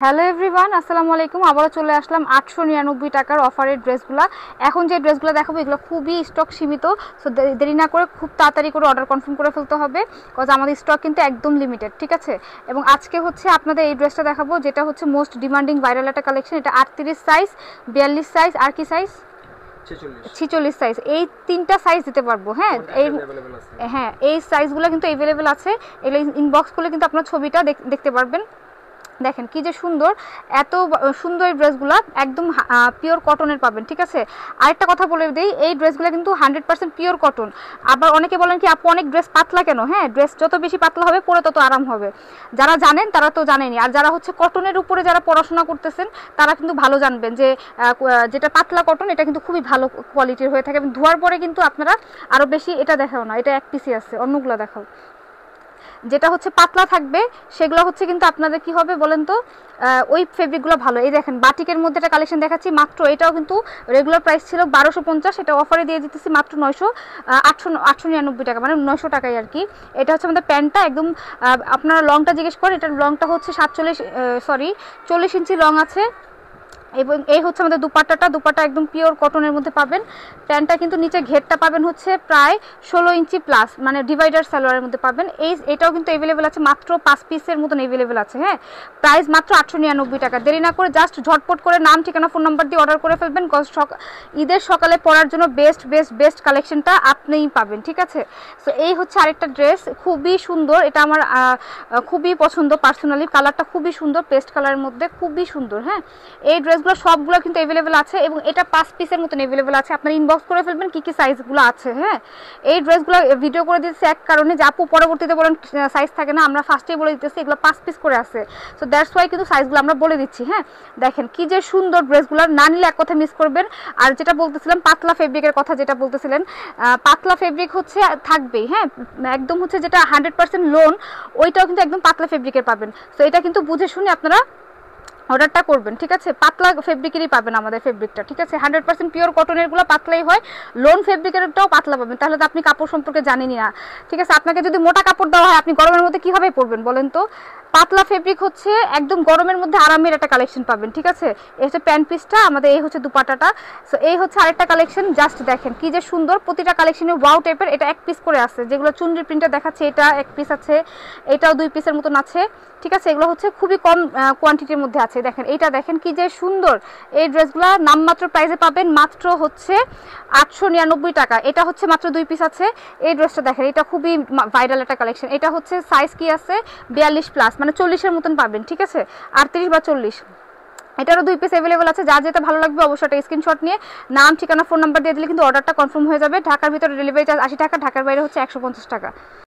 Hello everyone, আসসালামু আলাইকুম। আবারও চলে আসলাম 899 টাকার অফারের ড্রেসগুলো। এখন যে ড্রেসগুলো দেখাবো এগুলো খুবই স্টক সীমিত, সো দেরি না করে খুব তাড়াতাড়ি করে অর্ডার কনফার্ম করে ফেলতে হবে, বিকজ আমাদের স্টক কিন্তু একদম লিমিটেড, ঠিক আছে। এবং আজকে হচ্ছে আপনাদের এই ড্রেসটা দেখাবো, যেটা হচ্ছে মোস্ট ডিমান্ডিং ভাইরাল একটা কালেকশন। এটা 38 সাইজ, 42 সাইজ, আর কি সাইজ 46 সাইজ, এই তিনটা সাইজ দিতে পারবো। এই সাইজগুলো কিন্তু অ্যাভেলেবেল আছে। এগুলো ইনবক্স করলে কিন্তু আপনার ছবিটা দেখতে পারবেন। দেখেন কি যে সুন্দর, এত সুন্দর এই ড্রেসগুলো একদম পিওর কটনের পাবেন, ঠিক আছে। আরেকটা কথা বলে দিই, এই ড্রেসগুলো কিন্তু 100% পিওর কটন। আবার অনেকে বলেন কি আপু অনেক ড্রেস পাতলা কেন? হ্যাঁ, ড্রেস যত বেশি পাতলা হবে পরে তত আরাম হবে। যারা জানেন তারা তো জানেনি, আর যারা হচ্ছে কটনের উপরে যারা পড়াশোনা করতেছেন তারা কিন্তু ভালো জানবেন যে যেটা পাতলা কটন এটা কিন্তু খুবই ভালো কোয়ালিটির হয়ে থাকে, এবং ধোয়ার পরে কিন্তু আপনারা আরও বেশি এটা দেখাও না, এটা এক পিসি আছে, অন্যগুলো দেখাও। যেটা হচ্ছে পাতলা থাকবে সেগুলো হচ্ছে কিন্তু আপনাদের কি হবে বলেন তো, ওই ফেব্রিকগুলো ভালো। এই দেখেন বাটিকের মধ্যে একটা কালেকশন দেখাচ্ছি মাত্র, এটাও কিন্তু রেগুলার প্রাইস ছিল 1250, এটা অফারে দিয়ে দিতেছি মাত্র 899 টাকা, মানে 900 টাকায় আর কি। এটা হচ্ছে আমাদের প্যান্টটা একদম, আপনারা লংটা জিজ্ঞেস করেন, এটার লংটা হচ্ছে 40 ইঞ্চি লং আছে। এবং এই হচ্ছে আমাদের দুপাট্টা একদম পিওর কটনের মধ্যে পাবেন। প্যান্টটা কিন্তু নিচে ঘেরটা পাবেন হচ্ছে প্রায় 16 ইঞ্চি প্লাস, মানে ডিভাইডার সালোয়ারের মধ্যে পাবেন। এটাও কিন্তু অ্যাভেলেবেল আছে, মাত্র 5 পিসের মতন অ্যাভেলেবেল আছে। হ্যাঁ, প্রাইস মাত্র 899 টাকা। দেরি না করে জাস্ট ঝটপট করে নাম ঠিকানা ফোন নাম্বার দিয়ে অর্ডার করে ফেলবেন, ঈদের সকালে পরার জন্য বেস্ট কালেকশনটা আপনিই পাবেন, ঠিক আছে। সো এই হচ্ছে আরেকটা ড্রেস, খুবই সুন্দর, এটা আমার খুবই পছন্দ পার্সোনালি, কালারটা খুবই সুন্দর, পেস্ট কালারের মধ্যে খুবই সুন্দর। হ্যাঁ, এই ড্রেসগুলো সবগুলো কিন্তু অ্যাভেলেবেল আছে, এবং এটা 5 পিসের মতন অ্যাভেলেবেল আছে। আপনারা ইনবক্স করে ফেলবেন কি সাইজগুলো আছে। হ্যাঁ, এই ড্রেসগুলো ভিডিও করে দিতেছি এক কারণে, যে আপু পরবর্তীতে বলেন সাইজ থাকে না, আমরা ফার্স্টেই বলে দিতেছি এগুলো 5 পিস করে আছে, সো দ্যাটস ওয়াই কিন্তু সাইজগুলো আমরা বলে দিচ্ছি। হ্যাঁ, দেখেন কি যে সুন্দর ড্রেসগুলো, না নিলে এক কথা মিস করবেন। আর যেটা বলতেছিলাম পাতলা ফেব্রিকের কথা, যেটা বলতেছিলেন পাতলা ফেব্রিক হচ্ছে থাকবেই। হ্যাঁ, একদম হচ্ছে যেটা 100% লোন, ওইটাও কিন্তু একদম পাতলা ফেব্রিকের পাবেন। সো এটা কিন্তু বুঝে শুনে আপনারা অর্ডারটা করবেন, ঠিক আছে। পাতলা ফেব্রিকেরই পাবেন আমাদের ফেব্রিকটা, ঠিক আছে। 100% পিওর কটনেরগুলো পাতলাই হয়, লোন ফেব্রিকেরটাও পাতলা পাবেন। তাহলে তো আপনি কাপড় সম্পর্কে জানেনই না, ঠিক আছে। আপনাকে যদি মোটা কাপড় দেওয়া হয় আপনি গরমের মধ্যে কীভাবে পরবেন বলেন তো। পাতলা ফেব্রিক হচ্ছে একদম গরমের মধ্যে আরামের একটা কালেকশন পাবেন, ঠিক আছে। এই হচ্ছে প্যান্ট পিসটা আমাদের, এই হচ্ছে দুপাটাটা। সো এই হচ্ছে আরেকটা কালেকশন, জাস্ট দেখেন কি যে সুন্দর, প্রতিটা কালেকশনে ওয়াও টাইপের। এটা এক পিস করে আছে, যেগুলো চুনরি প্রিন্টটা দেখাচ্ছে এটা এক পিস আছে, এটাও 2 পিসের মতন আছে, ঠিক আছে। এগুলো হচ্ছে খুবই কম কোয়ান্টিটির মধ্যে আছে। দেখেন এইটা দেখেন কি যে সুন্দর, এই ড্রেসগুলো নামমাত্র প্রাইসে পাবেন, মাত্র হচ্ছে 899 টাকা। এটা হচ্ছে মাত্র 2 পিস আছে। এই ড্রেসটা দেখেন, এটা খুবই ভাইরাল একটা কালেকশন। এটা হচ্ছে সাইজ কি আছে 42 প্লাস, মানে 40-এর মতন পাবেন, ঠিক আছে, 38 বা 40। এটারও 2 পিস অ্যাভেলেবল আছে। যা যেটা ভালো লাগবে অবশ্যই একটা স্ক্রিনশট নিয়ে নাম ঠিকানা ফোন নাম্বার দিয়ে দিলে কিন্তু অর্ডারটা কনফার্ম হয়ে যাবে। ঢাকার ভিতরে ডেলিভারি চার্জ 80 টাকা, ঢাকার বাইরে হচ্ছে 150 টাকা।